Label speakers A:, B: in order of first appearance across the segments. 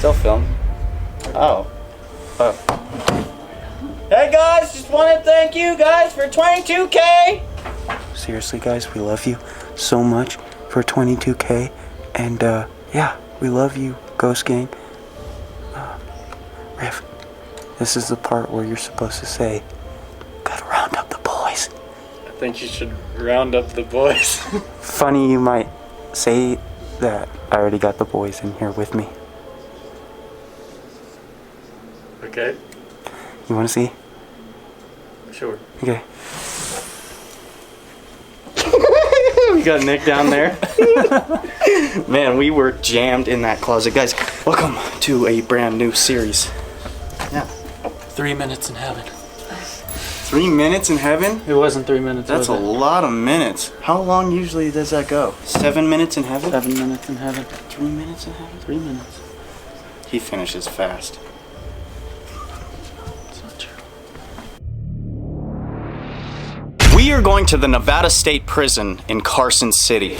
A: Still film. Oh. Hey guys, just want to thank you guys for 22K. Seriously guys, we love you so much for 22K. And yeah, we love you, Ghost Gang. Riff, this is the part where you're supposed to say, gotta round up the boys.
B: I think you should round up the boys.
A: Funny you might say that. I already got the boys in here with me.
B: Okay.
A: You want to see?
B: Sure.
A: Okay. We got Nick down there. Man, we were jammed in that closet. Guys, welcome to a brand new series. Yeah.
B: 3 minutes in heaven.
A: 3 minutes in heaven?
B: It wasn't 3 minutes.
A: That's a lot of minutes. How long usually does that go? 7 minutes in heaven?
B: 7 minutes in heaven.
A: 3 minutes in heaven?
B: 3 minutes.
A: He finishes fast.
B: It's not true.
A: We are going to the Nevada State Prison in Carson City.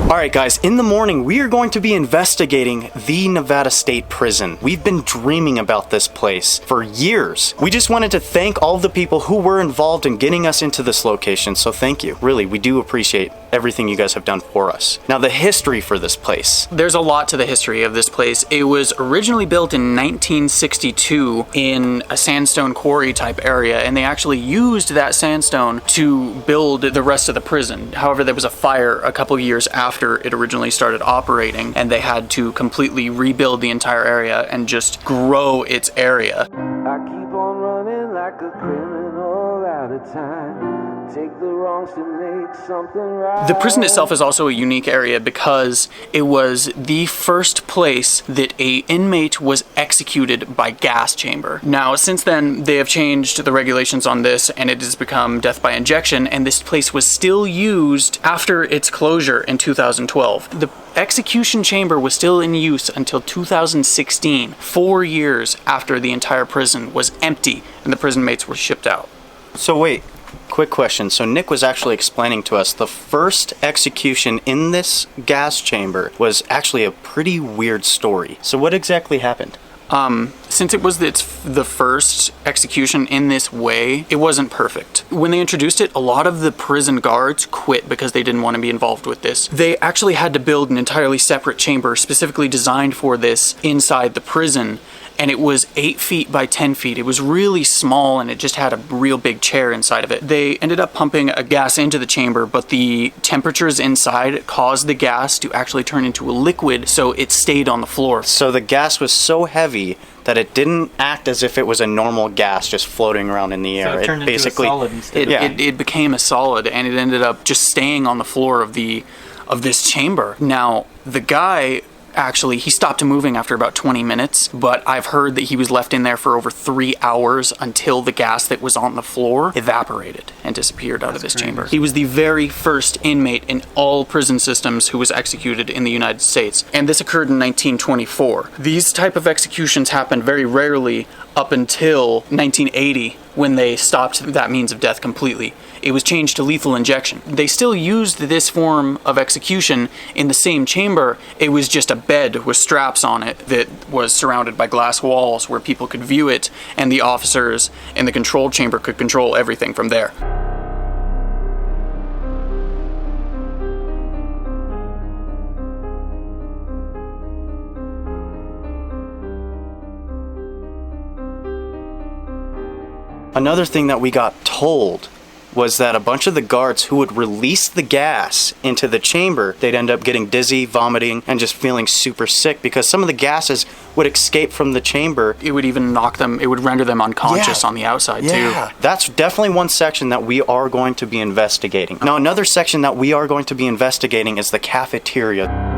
A: Alright guys, in the morning we are going to be investigating the Nevada State Prison. We've been dreaming about this place for years. We just wanted to thank all of the people who were involved in getting us into this location, so thank you. Really, we do appreciate everything you guys have done for us. Now the history for this place.
C: There's a lot to the history of this place. It was originally built in 1962 in a sandstone quarry type area, and they actually used that sandstone to build the rest of the prison. However, there was a fire a couple years after it originally started operating, and they had to completely rebuild the entire area and just grow its area.
D: I keep on running like a criminal out of time. Take the wrongs to make something right.
C: The prison itself is also a unique area because it was the first place that an inmate was executed by gas chamber. Now, since then, they have changed the regulations on this, and it has become death by injection, and this place was still used after its closure in 2012. The execution chamber was still in use until 2016, 4 years after the entire prison was empty and the prison mates were shipped out.
A: So wait, quick question. So Nick was actually explaining to us the first execution in this gas chamber was actually a pretty weird story. So what exactly happened?
C: Since it was the first execution in this way, it wasn't perfect. When they introduced it, a lot of the prison guards quit because they didn't want to be involved with this. They actually had to build an entirely separate chamber specifically designed for this inside the prison, and it was 8 feet by 10 feet. It was really small, and it just had a real big chair inside of it. They ended up pumping a gas into the chamber, but the temperatures inside caused the gas to actually turn into a liquid, so it stayed on the floor.
A: So the gas was so heavy that it didn't act as if it was a normal gas just floating around in the air.
B: So it turned into a solid instead.
C: It became a solid, and it ended up just staying on the floor of this chamber. Now, the guy actually, he stopped moving after about 20 minutes, but I've heard that he was left in there for over 3 hours until the gas that was on the floor evaporated and disappeared out of this chamber. He was the very first inmate in all prison systems who was executed in the United States, and this occurred in 1924. These type of executions happened very rarely up until 1980, when they stopped that means of death completely. It was changed to lethal injection. They still used this form of execution in the same chamber. It was just a bed with straps on it that was surrounded by glass walls where people could view it, and the officers in the control chamber could control everything from there.
A: Another thing that we got told was that a bunch of the guards who would release the gas into the chamber, they'd end up getting dizzy, vomiting, and just feeling super sick because some of the gases would escape from the chamber.
C: It would even knock them, it would render them unconscious on the outside too.
A: That's definitely one section that we are going to be investigating. Now, another section that we are going to be investigating is the cafeteria.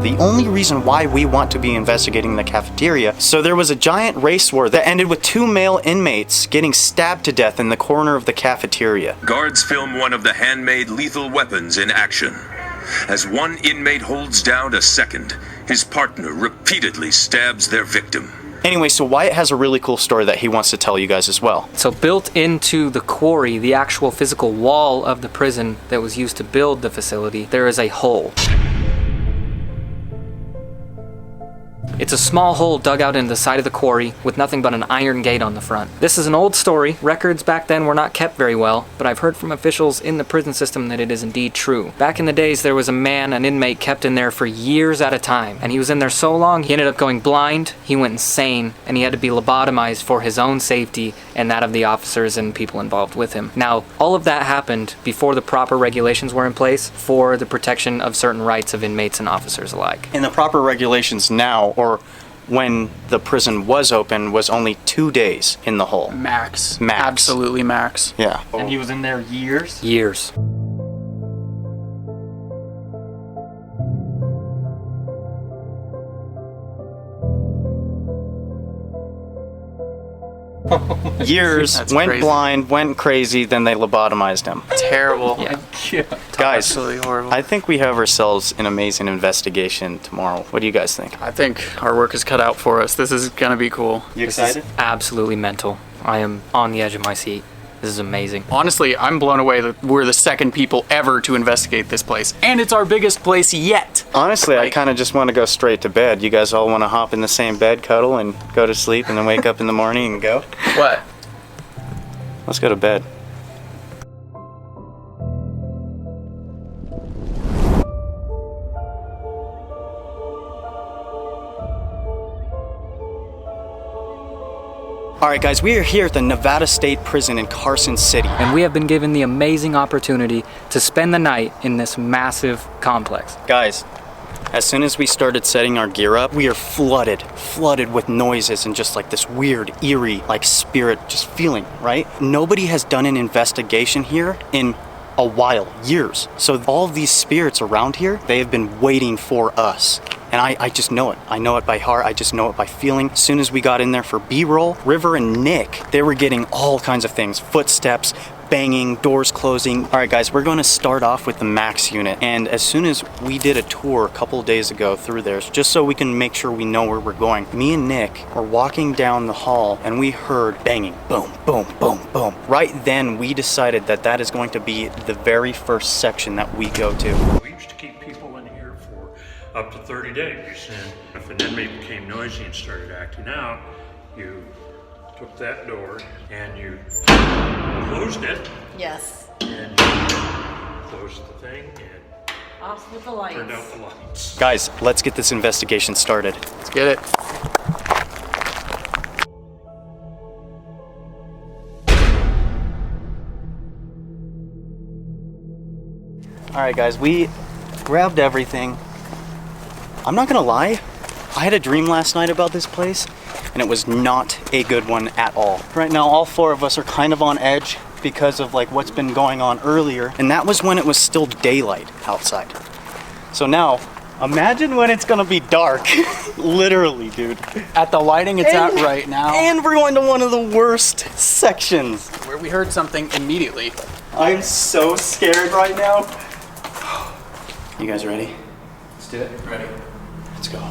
A: the only reason why we want to be investigating the cafeteria. So there was a giant race war that ended with 2 male inmates getting stabbed to death in the corner of the cafeteria.
E: Guards film one of the handmade lethal weapons in action. As one inmate holds down a second, his partner repeatedly stabs their victim.
A: Anyway, so Wyatt has a really cool story that he wants to tell you guys as well.
F: So built into the quarry, the actual physical wall of the prison that was used to build the facility, there is a hole. It's a small hole dug out into the side of the quarry with nothing but an iron gate on the front. This is an old story. Records back then were not kept very well, but I've heard from officials in the prison system that it is indeed true. Back in the days, there was a man, an inmate, kept in there for years at a time, and he was in there so long he ended up going blind, he went insane, and he had to be lobotomized for his own safety and that of the officers and people involved with him. Now, all of that happened before the proper regulations were in place for the protection of certain rights of inmates and officers alike.
A: And the proper regulations now, or when the prison was open, was only 2 days in the hole.
C: Max.
A: Max.
C: Absolutely max.
A: Yeah.
B: And he was in there years?
F: Years.
A: Years,
C: That's
A: went
C: crazy.
A: blind, went crazy, then they lobotomized him.
C: Terrible.
F: Yeah.
A: Guys,
C: Absolutely horrible.
A: I think we have ourselves an amazing investigation tomorrow. What do you guys think?
C: I think our work is cut out for us. This is gonna be cool.
A: You
F: This is absolutely mental. I am on the edge of my seat. This is amazing.
C: Honestly, I'm blown away that we're the second people ever to investigate this place. And it's our biggest place yet.
A: Honestly, I kind of just want to go straight to bed. You guys all want to hop in the same bed, cuddle, and go to sleep, and then wake up in the morning and go?
C: What?
A: Let's go to bed. Alright guys, we are here at the Nevada State Prison in Carson City.
F: And we have been given the amazing opportunity to spend the night in this massive complex.
A: Guys, as soon as we started setting our gear up, we are flooded with noises and just like this weird, eerie, like spirit just feeling, right? Nobody has done an investigation here in a while, years. So all of these spirits around here, they have been waiting for us. And I just know it. I know it by heart. I just know it by feeling. As soon as we got in there for B-roll, River and Nick, they were getting all kinds of things. Footsteps, banging, doors closing. All right, guys, we're going to start off with the Max unit. And as soon as we did a tour a couple of days ago through there, just so we can make sure we know where we're going, me and Nick were walking down the hall and we heard banging. Boom, boom, boom, boom. Right then, we decided that that is going to be the very first section that we go to.
G: We used to keep people in here for up to 30 days. And if an inmate became noisy and started acting out, you took that door and you closed it.
H: Yes.
G: And you closed the thing and
H: Off with the lights.
G: turned out the lights.
A: Guys, let's get this investigation started.
C: Let's get it.
A: All right, guys, we grabbed everything. I'm not gonna lie, I had a dream last night about this place, and it was not a good one at all. Right now, all 4 of us are kind of on edge because of like what's been going on earlier, and that was when it was still daylight outside. So now, imagine when it's gonna be dark. Literally, dude.
C: At the lighting it's at right now,
A: And we're going to one of the worst sections.
C: where we heard something immediately.
A: I'm so scared right now. You guys ready?
C: Let's do it. Ready.
A: Let's go.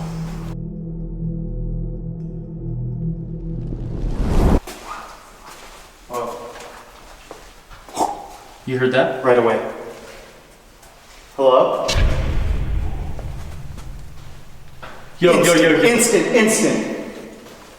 B: You heard that?
A: Right away. Hello?
B: Yo.
A: Instant.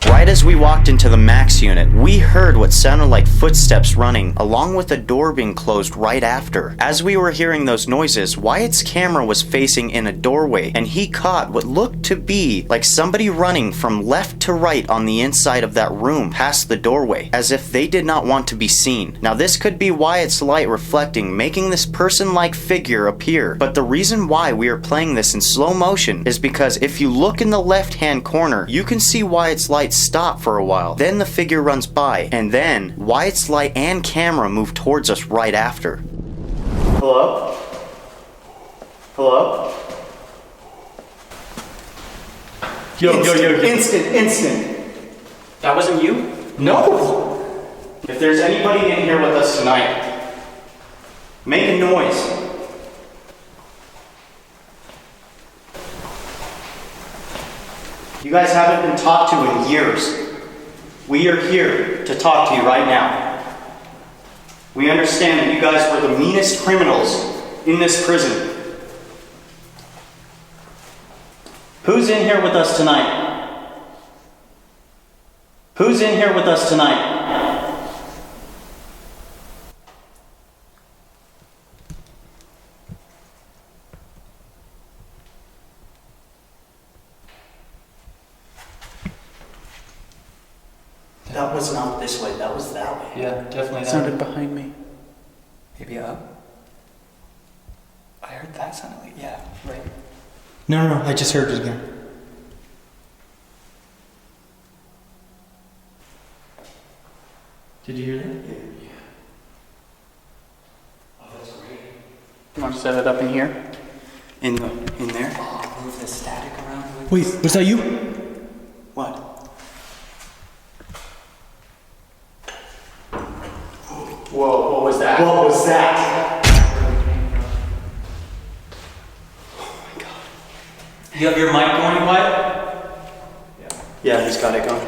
A: Right as we walked into the Max unit, we heard what sounded like footsteps running, along with a door being closed right after. As we were hearing those noises, Wyatt's camera was facing in a doorway, and he caught what looked to be like somebody running from left to right on the inside of that room, past the doorway, as if they did not want to be seen. Now this could be Wyatt's light reflecting, making this person-like figure appear, but the reason why we are playing this in slow motion is because if you look in the left-hand corner, you can see Wyatt's light stop for a while. Then the figure runs by, and then Wyatt's light and camera move towards us right after. Hello? Hello?
B: Yo.
A: Instant.
B: That wasn't you?
A: No. If there's anybody in here with us tonight, make a noise. You guys haven't been talked to in years. We are here to talk to you right now. We understand that you guys were the meanest criminals in this prison. Who's in here with us tonight? Who's in here with us tonight? That was not this way, that was that way.
B: Yeah, definitely
C: It
B: that.
C: sounded behind me.
B: Maybe up? I heard that sounded like, yeah, right.
H: No, I just heard it again.
B: Did you hear that?
A: Yeah.
B: Oh, that's great.
C: You want to set it up in here?
A: In there?
B: Oh, move the static around.
H: Wait, was that you?
A: What?
C: Whoa, what was that?
A: What was that?
B: You have your mic going, Wyatt?
A: Yeah, he's got it going.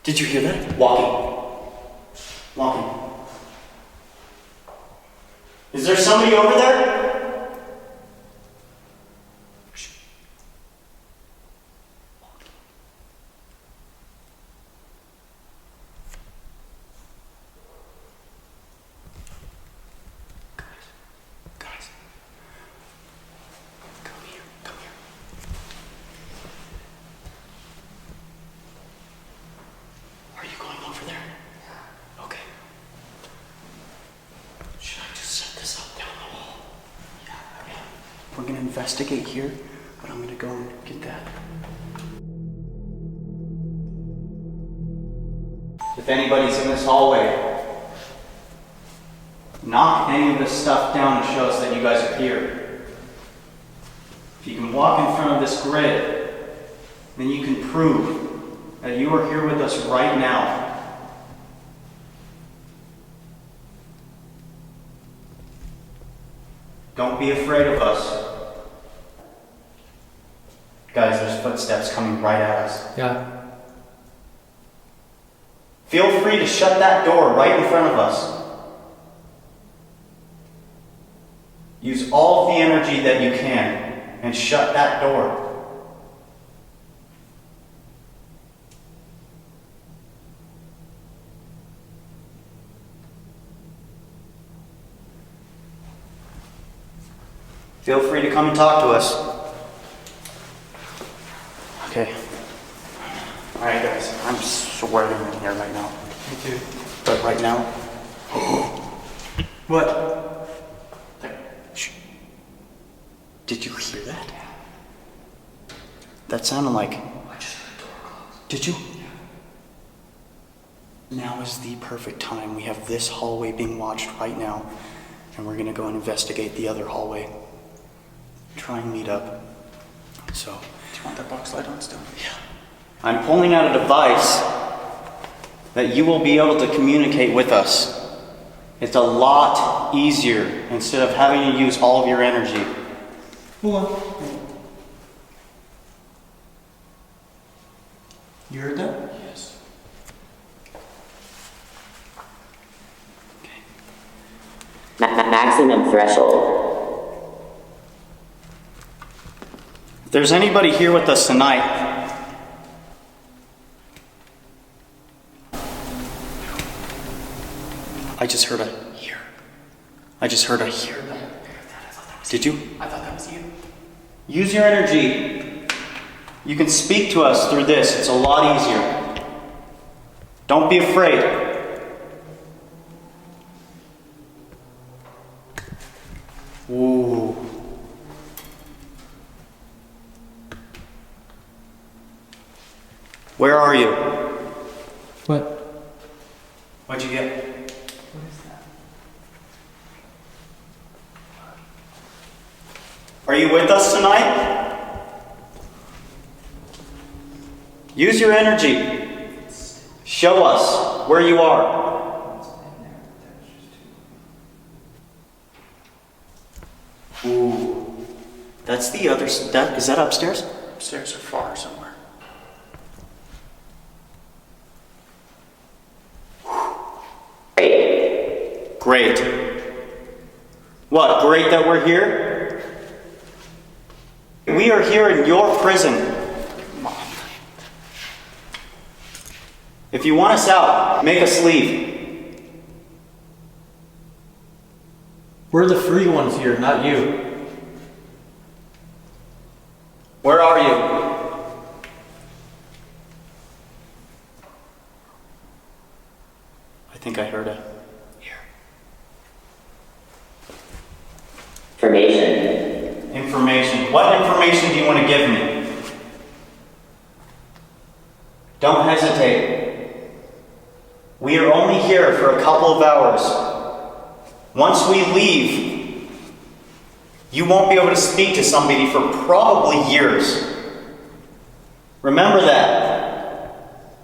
A: Did you hear that? Walking. Is there somebody over there? Guys. Come here. Are you going over there? Okay. Should I just set this up down the hall? Yeah. We're gonna investigate here, but I'm gonna go and get that. If anybody's in this hallway, knock any of this stuff down and show us that you guys are here. If you can walk in front of this grid, then you can prove that you are here with us right now. Don't be afraid of us. Guys, there's footsteps coming right at us.
B: Yeah.
A: Feel free to shut that door right in front of us. Use all the energy that you can and shut that door. Feel free to come and talk to us. Okay. Alright guys, I'm sweating in here right now.
B: Me too.
A: But right now... What? Shh. Did you hear that? That sounded like...
B: I just heard the door close.
A: Did you? Now is the perfect time. We have this hallway being watched right now, and we're gonna go and investigate the other hallway. Try and meet up. So...
C: Do you want that box light on still?
A: Yeah. I'm pulling out a device that you will be able to communicate with us. It's a lot easier instead of having to use all of your energy.
H: Hold on. You heard that?
B: Yes.
I: Maximum threshold.
A: If there's anybody here with us tonight, I just heard a here. I just heard a here. Did you?
C: I thought that was you.
A: Use your energy. You can speak to us through this. It's a lot easier. Don't be afraid. Ooh. Where are you?
H: What?
A: What'd you get? you with us tonight? Use your energy. Show us where you are. Ooh. That's the other... is that upstairs?
C: Upstairs or far somewhere.
A: Great. What, great that we're here? We are here in your prison. If you want us out, make us leave.
H: We're the free ones here, not you.
A: Where are you? I think I heard it. Here.
I: Information.
A: Information. What information do you want to give me? Don't hesitate. We are only here for a couple of hours. Once we leave, you won't be able to speak to somebody for probably years. Remember that.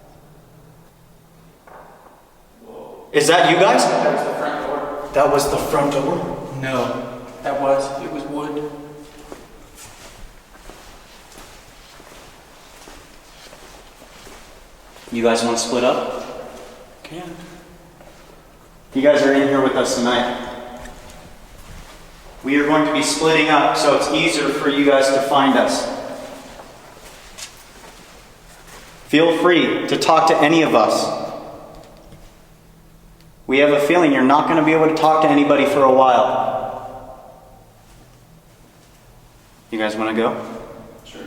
A: Is that you guys?
C: That was the front door.
A: That was the front door?
H: No.
C: It was wood.
A: You guys want to split up?
C: Can.
A: You guys are in here with us tonight. We are going to be splitting up so it's easier for you guys to find us. Feel free to talk to any of us. We have a feeling you're not going to be able to talk to anybody for a while. You guys want to go?
C: Sure.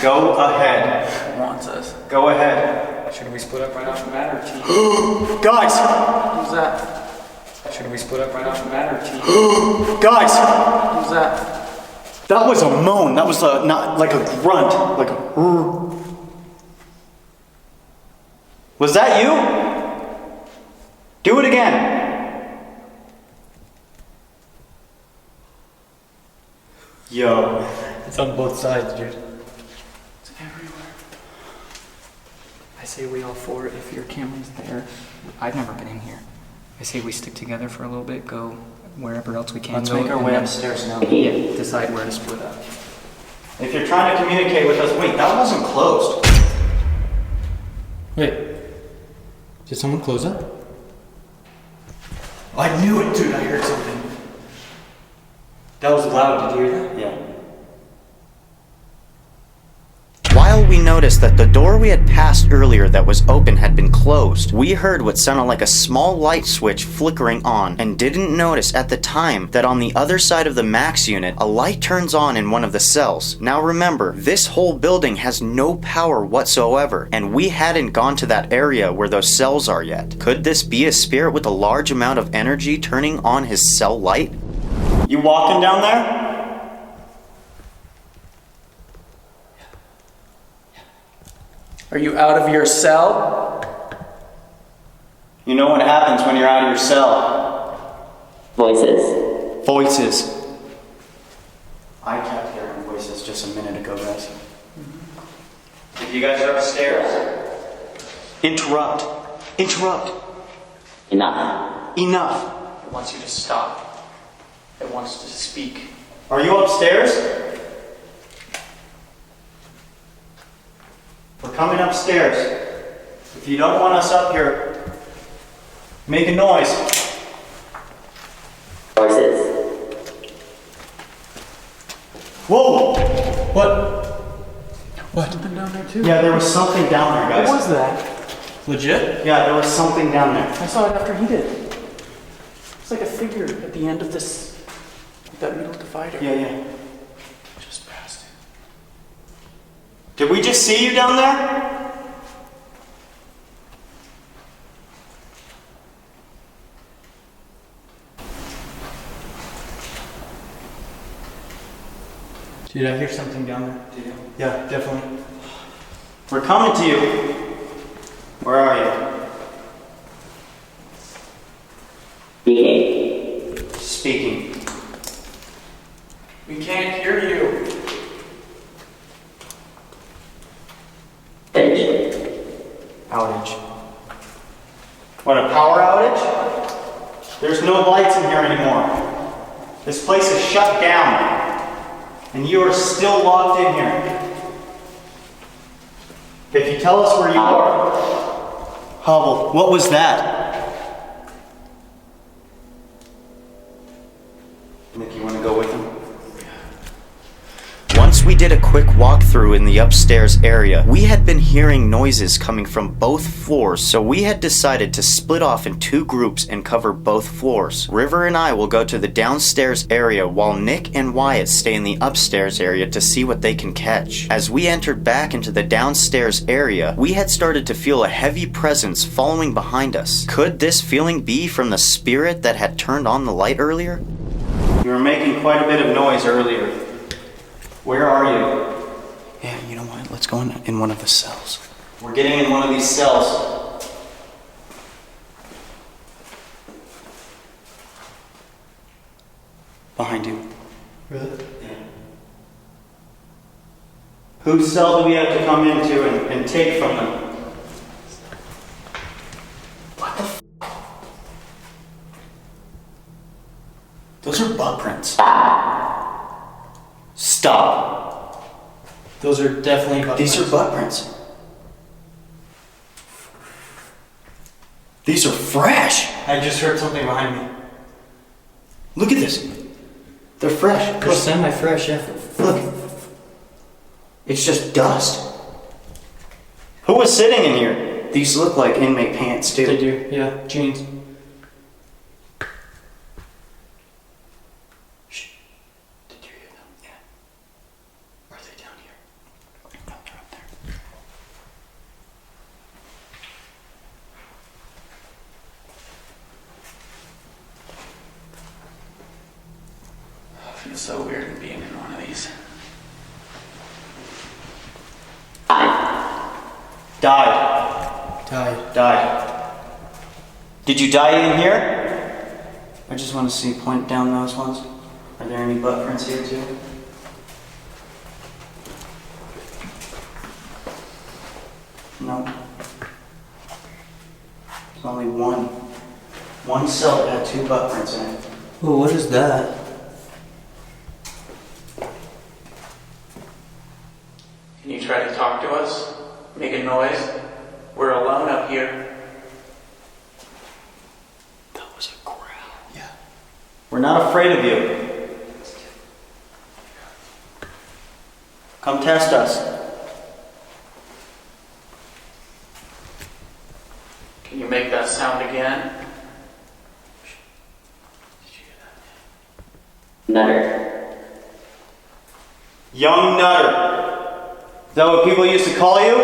A: Go ahead.
C: Wants us.
A: Go ahead.
F: Should we split up right off the bat or team?
A: Guys!
C: Who's that?
F: Should we split up right off the bat or team?
A: Guys!
C: Who's that?
A: That was a moan. That was not like a grunt. Like a... Was that you? Do it again. Yo.
H: It's on both sides, dude.
C: It's everywhere. I say we all four, if your camera's there. I've never been in here. I say we stick together for a little bit, go wherever else we can.
A: Let's
C: go,
A: make our
C: and
A: way
C: then-
A: upstairs now.
C: Yeah, decide where to split up.
A: If you're trying to communicate with us, wait, that wasn't closed.
H: Wait. Did someone close that? I knew it, dude. I heard something. That was loud. Did you hear that?
A: Yeah. While we noticed that the door we had passed earlier that was open had been closed, we heard what sounded like a small light switch flickering on and didn't notice at the time that on the other side of the max unit, a light turns on in one of the cells. Now remember, this whole building has no power whatsoever, and we hadn't gone to that area where those cells are yet. Could this be a spirit with a large amount of energy turning on his cell light? You walking down there?
C: Are you out of your cell?
A: You know what happens when you're out of your cell?
I: Voices.
A: Voices. I kept hearing voices just a minute ago, guys. If you guys are upstairs, interrupt. Interrupt.
I: Enough.
A: Enough.
C: It wants you to stop. It wants to speak.
A: Are you upstairs? We're coming upstairs. If you don't want us up here, make a noise.
I: Voices.
A: Whoa!
H: What?
C: Something down there too?
A: Yeah, there was something down there, guys.
C: What was that?
H: Legit?
A: Yeah, there was something down there.
C: I saw it after he did. It's like a figure at the end of this, that middle divider.
A: Yeah.
C: Just past it.
A: Did we just see you down there?
H: Dude, I hear something down there.
A: Did you?
H: Yeah, definitely.
A: We're coming to you. Where are you?
I: Speaking.
A: Speaking.
H: outage.
A: What, a power outage? There's no lights in here anymore. This place is shut down. And you are still locked in here. If you tell us where you are. Hubble, what was that? Nick, you want to go with him? Once we did a quick walkthrough in the upstairs area, we had been hearing noises coming from both floors, so we had decided to split off in 2 groups and cover both floors. River and I will go to the downstairs area while Nick and Wyatt stay in the upstairs area to see what they can catch. As we entered back into the downstairs area, we had started to feel a heavy presence following behind us. Could this feeling be from the spirit that had turned on the light earlier? You were making quite a bit of noise earlier. Where are you? Yeah, you know what? Let's go in one of the cells. We're getting in one of these cells. Behind you.
H: Really?
A: Yeah. Whose cell do we have to come into and take from them? What the f? Those are butt prints. Stop.
H: Those are definitely butt
A: These
H: prints.
A: are butt prints. These are fresh.
H: I just heard something behind me.
A: Look at this. They're fresh.
H: They're semi-fresh, yeah.
A: Look. It's just dust. Who was sitting in here? These look like inmate pants too.
H: They do, yeah. Jeans.
A: Did you hear them? Yeah. Are they down here? No, they're up there.
C: It feels so weird being in one of these.
A: Died. Did you die in here? I just want to see, point down those ones. Are there any butt prints here too? No. There's only one. One cell that had 2 butt prints in it.
H: Oh, what is that?
C: Can you try to talk to us? Make a noise? We're alone up here.
A: That was a growl. Yeah. We're not afraid of you. Come test us.
C: Can you make that sound again?
I: Nutter.
A: Young Nutter. Is that what people used to call you?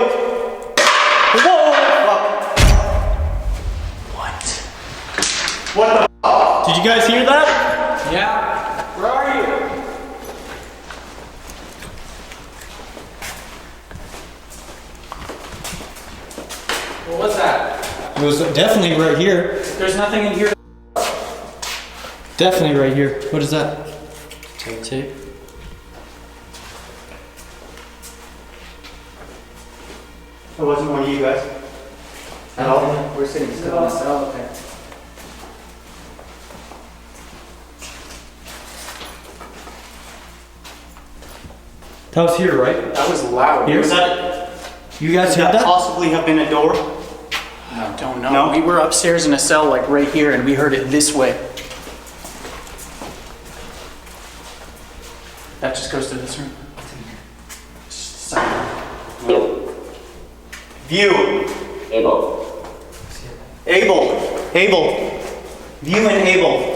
A: Whoa! Fuck. What? What the f?
H: Did you guys hear that?
C: Yeah. Where are you? What was that?
H: It was definitely right here.
C: There's nothing in here.
H: Definitely right here. What is that? Tape.
A: It wasn't one of you guys. At all?
F: We're sitting still in the cell. Okay.
H: That was here, right?
C: That was loud.
H: Here?
A: Was that?
H: You guys
A: Could
H: heard
A: that
H: that?
A: possibly have been a door?
C: I don't know.
A: No?
C: We were upstairs in a cell like right here and we heard it this way. That just goes to this room. It's just
A: View.
I: Able.
A: Able. View and able.